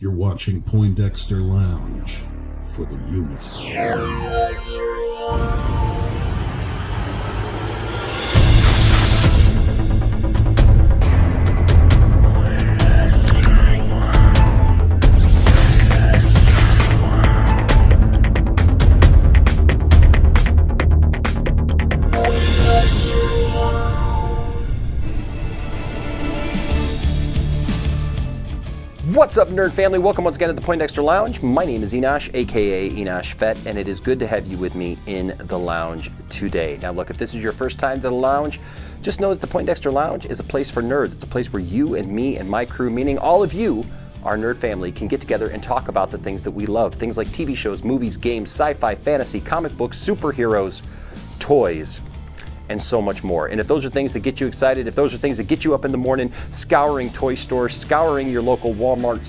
You're watching Poindexter Lounge for the unit. What's up, nerd family? Welcome once again to the Poindexter Lounge. My name is Enosh, aka Enosh Fett, and it is good to have you with me in the lounge today. Now look, if this is your first time to the lounge, just know that the Poindexter Lounge is a place for nerds. It's a place where you and me and my crew, meaning all of you, our nerd family, can get together and talk about the things that we love. Things like TV shows, movies, games, sci-fi, fantasy, comic books, superheroes, toys, and so much more. And if those are things that get you excited, if those are things that get you up in the morning, scouring toy stores, scouring your local Walmart,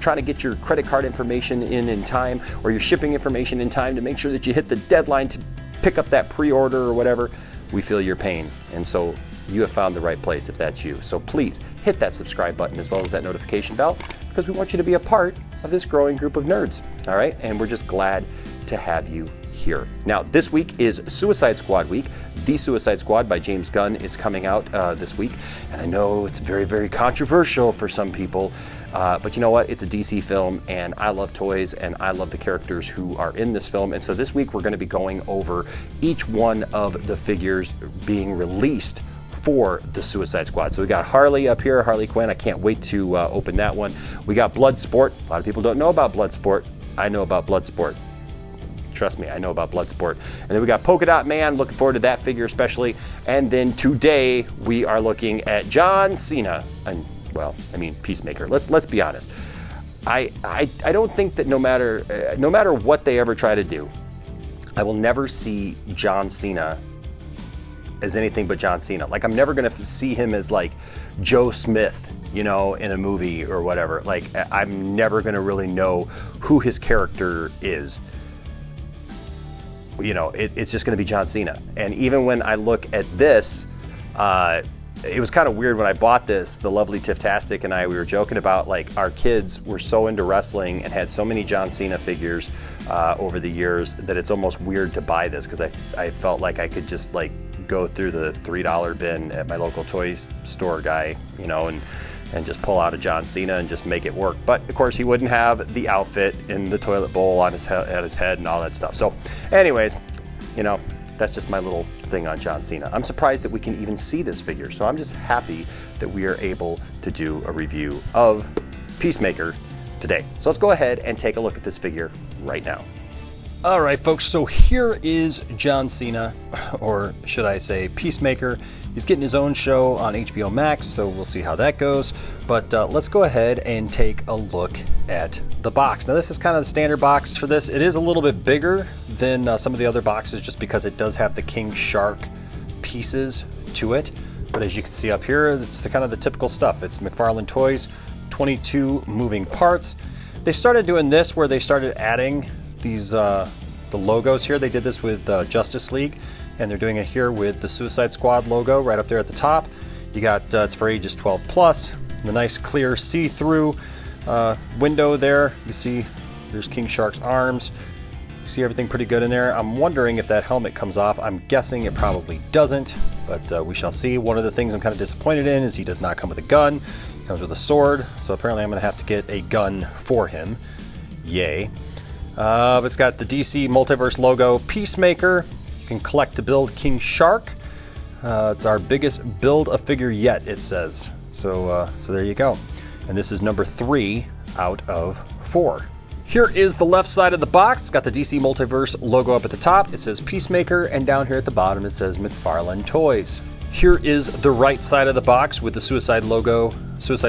trying to get your credit card information in time, or your shipping information in time to make sure that you hit the deadline to pick up that pre-order or whatever, we feel your pain. And so you have found the right place if that's you. So please hit that subscribe button as well as that notification bell, because we want you to be a part of this growing group of nerds, all right? And we're just glad to have you here. Now, this week is Suicide Squad week. The Suicide Squad by James Gunn is coming out this week. And I know it's very, very controversial for some people, but you know what? It's a DC film, and I love toys, and I love the characters who are in this film. And so this week we're going to be going over each one of the figures being released for the Suicide Squad. So we got Harley up here, Harley Quinn. I can't wait to open that one. We got Bloodsport. A lot of people don't know about Bloodsport. I know about Bloodsport. Trust me, I know about Bloodsport. And then we got Polka Dot Man, looking forward to that figure especially. And then today we are looking at John Cena, and well, I mean Peacemaker. Let's be honest. I don't think that no matter what they ever try to do, I will never see John Cena as anything but John Cena. Like, I'm never gonna see him as like Joe Smith, you know, in a movie or whatever. Like, I'm never gonna really know who his character is. You know, it's just going to be John Cena. And even when I look at this, it was kind of weird when I bought this. The lovely Tifftastic and I, we were joking about, like, our kids were so into wrestling and had so many John Cena figures over the years that it's almost weird to buy this, because I felt like I could just like go through the $3 bin at my local toy store guy, you know, and just pull out a John Cena and just make it work. But of course he wouldn't have the outfit and the toilet bowl on his head and all that stuff. So anyways, you know, that's just my little thing on John Cena. I'm surprised that we can even see this figure. So I'm just happy that we are able to do a review of Peacemaker today. So let's go ahead and take a look at this figure right now. All right, folks, so here is John Cena, or should I say Peacemaker. He's getting his own show on HBO Max, so we'll see how that goes. But let's go ahead and take a look at the box. Now, this is kind of the standard box for this. It is a little bit bigger than some of the other boxes, just because it does have the King Shark pieces to it. But as you can see up here, it's kind of the typical stuff. It's Mcfarlane Toys, 22 moving parts. They started doing this where they started adding these the logos here. They did this with Justice League, and they're doing it here with the Suicide Squad logo right up there at the top. You got it's for ages 12 plus. The nice clear see-through window there. You see there's King Shark's arms. You see everything pretty good in there. I'm wondering if that helmet comes off. I'm guessing it probably doesn't, but we shall see. One of the things I'm kind of disappointed in is he does not come with a gun. He comes with a sword, so apparently I'm going to have to get a gun for him. Yay. But it's got the DC Multiverse logo, Peacemaker. You can collect to build King Shark. It's our biggest build a figure yet, it says. So there you go. And this is number 3 out of 4. Here is the left side of the box. It's got the DC Multiverse logo up at the top. It says Peacemaker, and down here at the bottom it says Mcfarlane Toys. Here is the right side of the box with the Suicide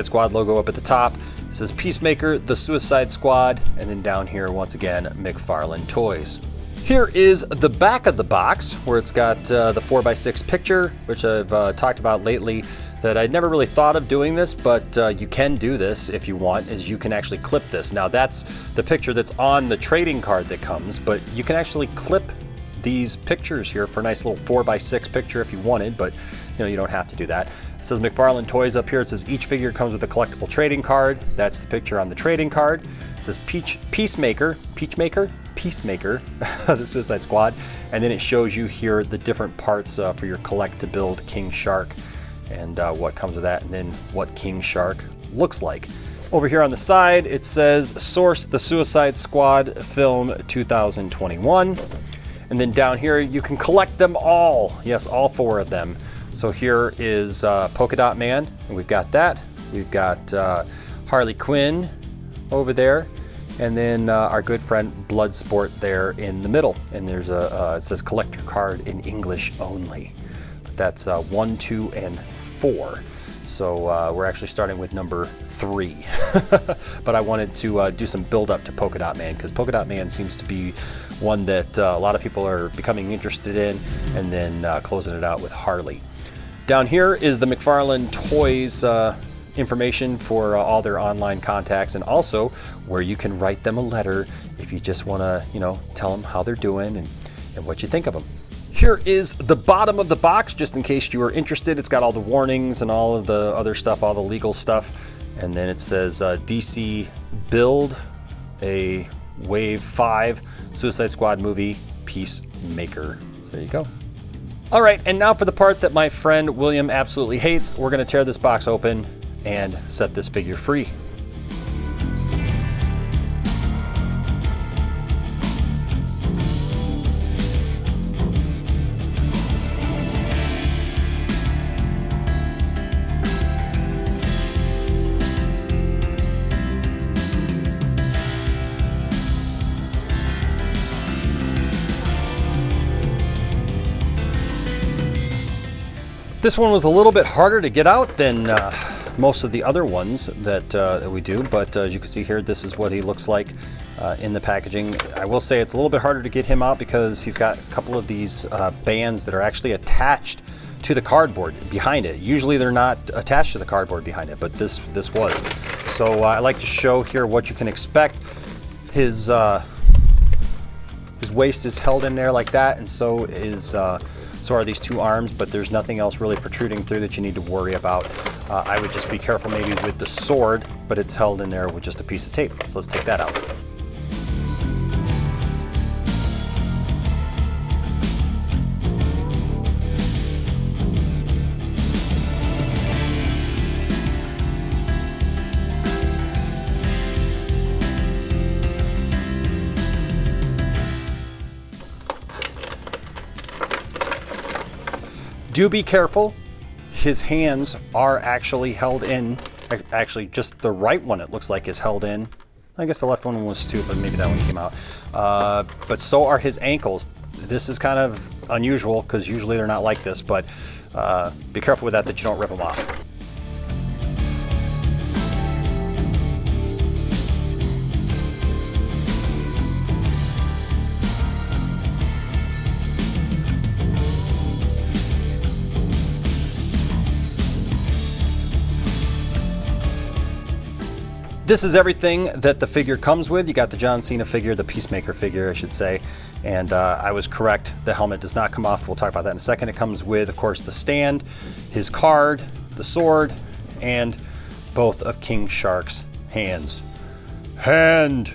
Squad logo up at the top. It says Peacemaker, the Suicide Squad, and then down here, once again, Mcfarlane Toys. Here is the back of the box, where it's got the 4x6 picture, which I've talked about lately, that I'd never really thought of doing this, but you can do this if you want, is you can actually clip this. Now, that's the picture that's on the trading card that comes, but you can actually clip these pictures here for a nice little 4x6 picture if you wanted, but you don't have to do that. It says Mcfarlane Toys up here. It says each figure comes with a collectible trading card. That's the picture on the trading card. It says Peacemaker, the Suicide Squad. And then it shows you here the different parts for your collect to build King Shark and what comes with that, and then what King Shark looks like. Over here on the side, it says source the Suicide Squad film 2021. And then down here, you can collect them all. Yes, all 4 of them. So here is Polka Dot Man, and we've got that. We've got Harley Quinn over there, and then our good friend Bloodsport there in the middle. And there's it says collector card in English only. But that's 1, 2, and 4. So we're actually starting with number 3. But I wanted to do some build up to Polka Dot Man, because Polka Dot Man seems to be one that a lot of people are becoming interested in, and then closing it out with Harley. Down here is the Mcfarlane Toys information for all their online contacts, and also where you can write them a letter if you just want to, tell them how they're doing and what you think of them. Here is the bottom of the box, just in case you are interested. It's got all the warnings and all of the other stuff, all the legal stuff. And then it says DC Build a Wave 5 Suicide Squad movie Peacemaker. So there you go. All right, and now for the part that my friend William absolutely hates. We're going to tear this box open and set this figure free. This one was a little bit harder to get out than most of the other ones that we do, but as you can see here, this is what he looks like in the packaging. I will say it's a little bit harder to get him out because he's got a couple of these bands that are actually attached to the cardboard behind it. Usually they're not attached to the cardboard behind it, but this was. So I like to show here what you can expect. His waist is held in there like that, and so are these 2 arms, but there's nothing else really protruding through that you need to worry about. I would just be careful maybe with the sword, but it's held in there with just a piece of tape. So let's take that out. Do be careful. His hands are actually held in. Actually, just the right one, it looks like, is held in. I guess the left one was too, but maybe that one came out. But so are his ankles. This is kind of unusual because usually they're not like this, but be careful with that you don't rip them off. This is everything that the figure comes with. You got the John Cena figure, the Peacemaker figure, I should say. And I was correct. The helmet does not come off. We'll talk about that in a second. It comes with, of course, the stand, his card, the sword, and both of King Shark's hands. Hand.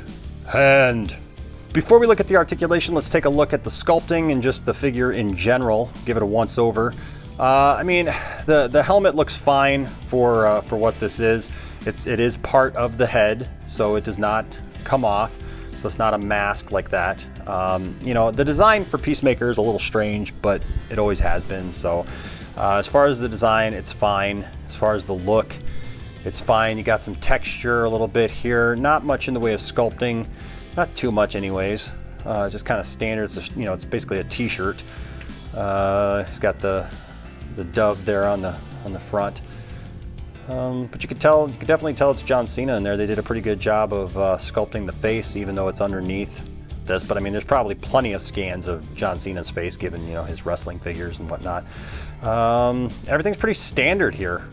Before we look at the articulation, let's take a look at the sculpting and just the figure in general. Give it a once over. I mean, the helmet looks fine for what this is. It is part of the head, so it does not come off. So it's not a mask like that. The design for Peacemaker is a little strange, but it always has been. So as far as the design, it's fine. As far as the look, it's fine. You got some texture a little bit here. Not much in the way of sculpting. Not too much anyways. Just kind of standard. It's basically a t-shirt. It's got the dove there on the front. But you could definitely tell it's John Cena in there. They did a pretty good job of sculpting the face, even though it's underneath this. But I mean, there's probably plenty of scans of John Cena's face, given his wrestling figures and whatnot. Everything's pretty standard here.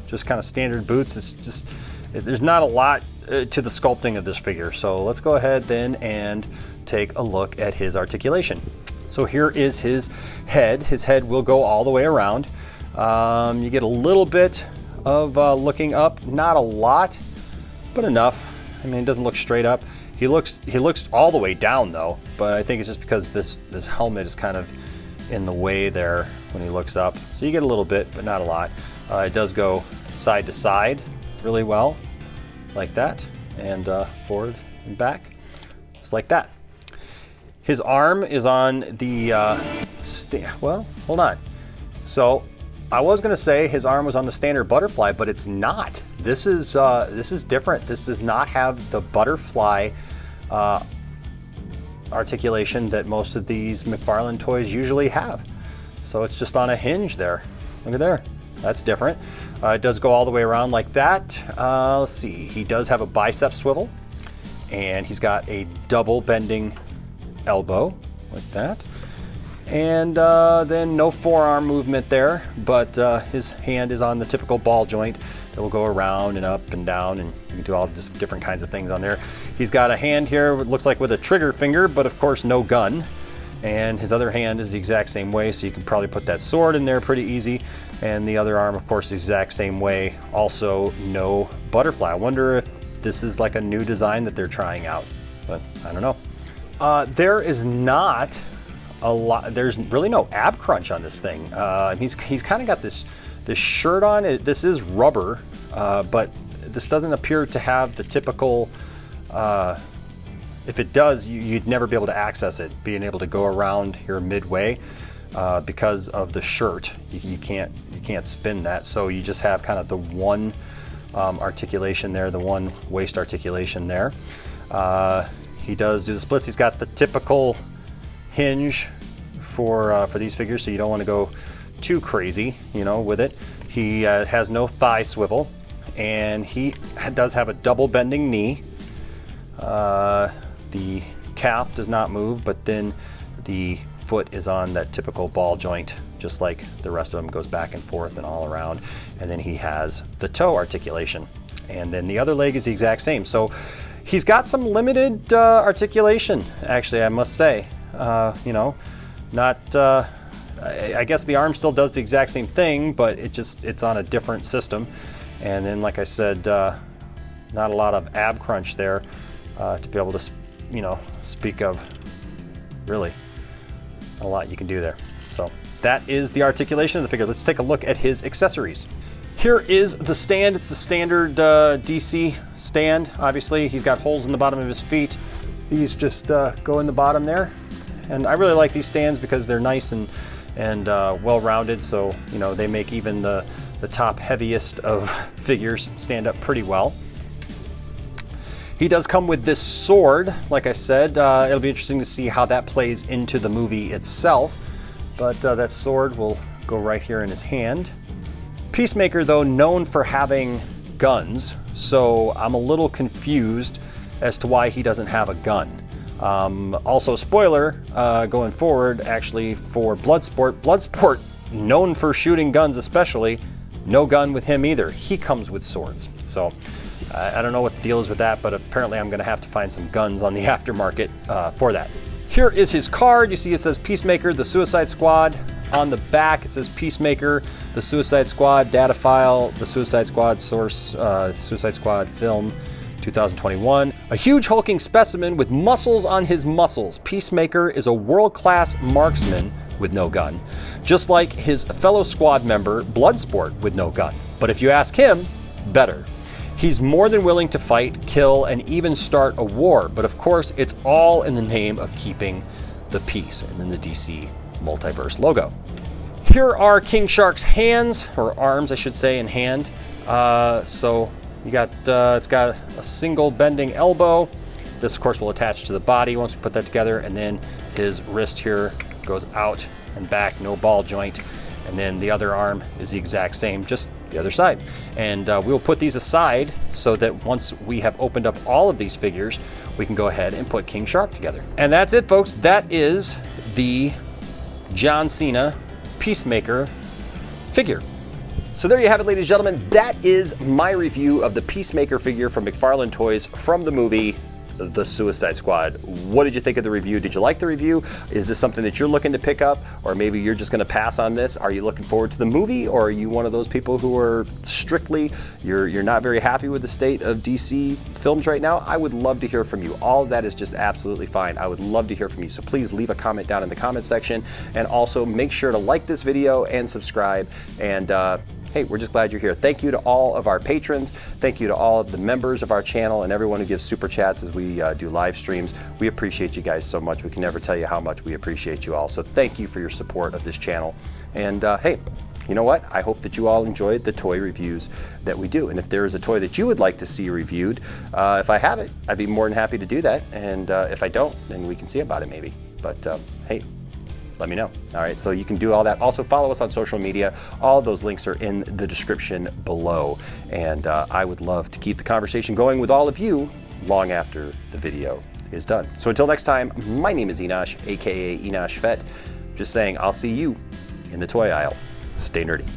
Just kind of standard boots. It's just there's not a lot to the sculpting of this figure. So let's go ahead then and take a look at his articulation. So here is his head. His head will go all the way around. You get a little bit of looking up, not a lot, but enough. I mean, it doesn't look straight up. He looks all the way down though, but I think it's just because this helmet is kind of in the way there when he looks up. So you get a little bit, but not a lot. It does go side to side really well, like that, and forward and back, just like that. His arm is on the, well, hold on. So I was gonna say his arm was on the standard butterfly, but it's not. This is different. This does not have the butterfly articulation that most of these Mcfarlane toys usually have. So it's just on a hinge there. Look at there. That's different. It does go all the way around like that. Let's see. He does have a bicep swivel, and he's got a double bending elbow like that. And then no forearm movement there, but his hand is on the typical ball joint that will go around and up and down, and you can do all just different kinds of things on there. He's got a hand here, it looks like with a trigger finger, but of course no gun. And his other hand is the exact same way, so you can probably put that sword in there pretty easy. And the other arm, of course, the exact same way, also no butterfly. I wonder if this is like a new design that they're trying out, but I don't know. There is not a lot, there's really no ab crunch on this thing. He's kind of got this shirt on. This is rubber, but this doesn't appear to have the typical, if it does, you'd never be able to access it, being able to go around here midway because of the shirt. You can't spin that, so you just have kind of the one articulation there, the one waist articulation there. He does do the splits. He's got the typical hinge for these figures, so you don't want to go too crazy, with it. He has no thigh swivel, and he does have a double bending knee. The calf does not move, but then the foot is on that typical ball joint, just like the rest of them, goes back and forth and all around. And then he has the toe articulation, and then the other leg is the exact same. So he's got some limited articulation, actually, I must say. I guess the arm still does the exact same thing, but it's on a different system. And then, like I said, not a lot of ab crunch there to be able to, speak of. Really, not a lot you can do there. So that is the articulation of the figure. Let's take a look at his accessories. Here is the stand. It's the standard DC stand. Obviously, he's got holes in the bottom of his feet. These just go in the bottom there. And I really like these stands because they're nice and well-rounded, so they make even the top heaviest of figures stand up pretty well. He does come with this sword, like I said. It'll be interesting to see how that plays into the movie itself, but that sword will go right here in his hand. Peacemaker, though, known for having guns, so I'm a little confused as to why he doesn't have a gun. Also, spoiler, going forward, actually, for Bloodsport, known for shooting guns especially, no gun with him either. He comes with swords. So I don't know what the deal is with that, but apparently I'm going to have to find some guns on the aftermarket for that. Here is his card. You see it says Peacemaker, the Suicide Squad. On the back it says Peacemaker, the Suicide Squad data file, the Suicide Squad source, Suicide Squad film 2021. A huge hulking specimen with muscles on his muscles. Peacemaker is a world-class marksman with no gun, just like his fellow squad member Bloodsport with no gun. But if you ask him, better. He's more than willing to fight, kill, and even start a war, but of course it's all in the name of keeping the peace, and then the DC Multiverse logo. Here are King Shark's hands, or arms I should say, in hand. So you got, it's got a single bending elbow. This of course will attach to the body once we put that together, and then his wrist here goes out and back, no ball joint. And then the other arm is the exact same, just the other side. And we'll put these aside so that once we have opened up all of these figures, we can go ahead and put King Shark together. And that's it, folks. That is the John Cena Peacemaker figure. So there you have it, ladies and gentlemen. That is my review of the Peacemaker figure from Mcfarlane Toys from the movie The Suicide Squad. What did you think of the review? Did you like the review? Is this something that you're looking to pick up, or maybe you're just going to pass on this? Are you looking forward to the movie, or are you one of those people who are strictly, you're not very happy with the state of DC films right now? I would love to hear from you. All of that is just absolutely fine. I would love to hear from you. So please leave a comment down in the comment section, and also make sure to like this video and subscribe. And hey, we're just glad you're here. Thank you to all of our patrons. Thank you to all of the members of our channel and everyone who gives super chats as we do live streams. We appreciate you guys so much. We can never tell you how much we appreciate you all. So thank you for your support of this channel. And hey, you know what? I hope that you all enjoyed the toy reviews that we do. And if there is a toy that you would like to see reviewed, if I have it, I'd be more than happy to do that. And if I don't, then we can see about it maybe. But hey, let me know. All right, so you can do all that. Also follow us on social media. All of those links are in the description below. And I would love to keep the conversation going with all of you long after the video is done. So until next time, my name is Enosh, AKA Enosh Fett. Just saying, I'll see you in the toy aisle. Stay nerdy.